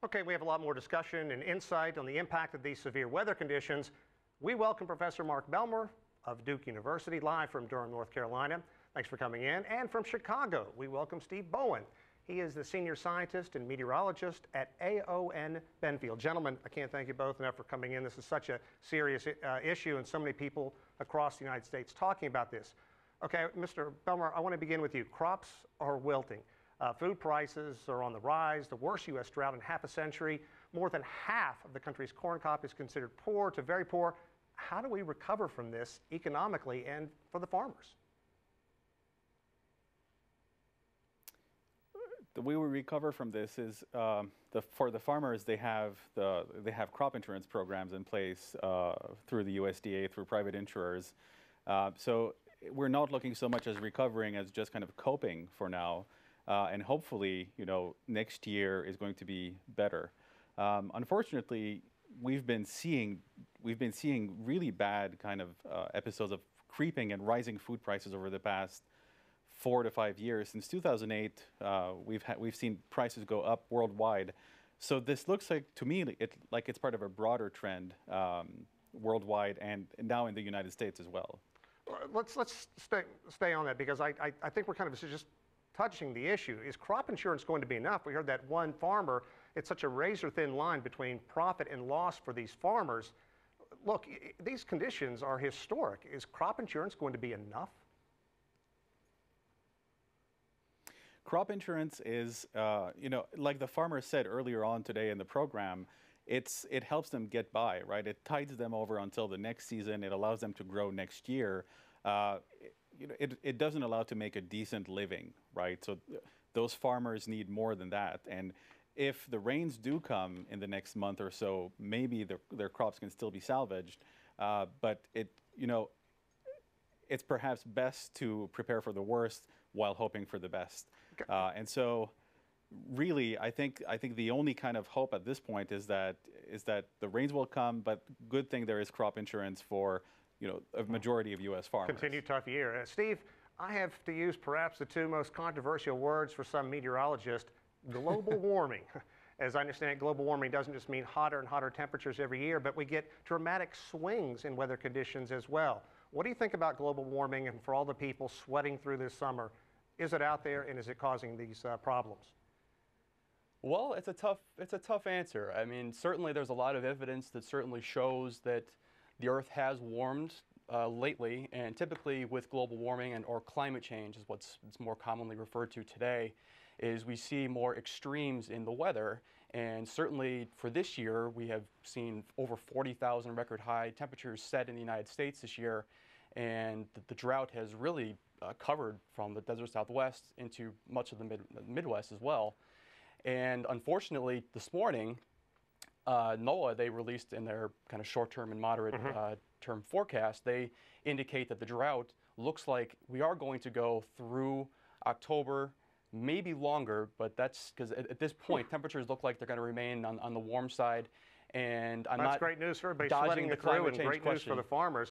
Okay, we have a lot more discussion and insight on the impact of these severe weather conditions. We welcome Professor Marc Bellemare of Duke University, live from Durham, North Carolina. Thanks for coming in. And from Chicago, we welcome Steve Bowen. He is the senior scientist and meteorologist at AON Benfield. Gentlemen, I can't thank you both enough for coming in. This is such a serious issue, and so many people across the United States talking about this. Okay, Mr. Bellemare, I want to begin with you. Crops are wilting. Food prices are on the rise, the worst U.S. drought in half a century. More than half of the country's corn crop is considered poor to very poor. How do we recover from this economically and for the farmers? The way we recover from this is for the farmers, they have crop insurance programs in place through the USDA, through private insurers. So we're not looking so much as recovering as just kind of coping for now. And hopefully, next year is going to be better. Unfortunately, we've been seeing really bad kind of episodes of creeping and rising food prices over the past 4 to 5 years. Since 2008, we've seen prices go up worldwide. So this looks like, to me, it's part of a broader trend worldwide and now in the United States as well. Let's stay on that, because I think we're kind of just touching the issue. Is crop insurance going to be enough? We heard that one farmer, it's such a razor-thin line between profit and loss for these farmers. Look, these conditions are historic. Is crop insurance going to be enough? Crop insurance is, like the farmer said earlier on today in the program, it helps them get by, right? It tides them over until the next season. It allows them to grow next year. It doesn't allow to make a decent living, right? So those farmers need more than that. And if the rains do come in the next month or so, maybe their crops can still be salvaged. But it's perhaps best to prepare for the worst while hoping for the best. And so really, I think the only kind of hope at this point is that the rains will come, but good thing there is crop insurance for a majority of U.S. farmers. Continued tough year. Steve, I have to use perhaps the two most controversial words for some meteorologists: global warming. As I understand it, global warming doesn't just mean hotter and hotter temperatures every year, but we get dramatic swings in weather conditions as well. What do you think about global warming, and for all the people sweating through this summer? Is it out there, and is it causing these problems? Well, it's a tough answer. I mean, certainly there's a lot of evidence that certainly shows that the Earth has warmed lately, and typically with global warming or climate change is what's more commonly referred to today, is we see more extremes in the weather. And certainly for this year, we have seen over 40,000 record high temperatures set in the United States this year, and the drought has really covered from the desert Southwest into much of the Midwest as well. And unfortunately, this morning, NOAA, they released in their kind of short-term and moderate term forecast, they indicate that the drought looks like we are going to go through October, maybe longer, but that's because at this point, temperatures look like they're going to remain on the warm side. And I'm That's great news for everybody sweating through, and great news for the farmers.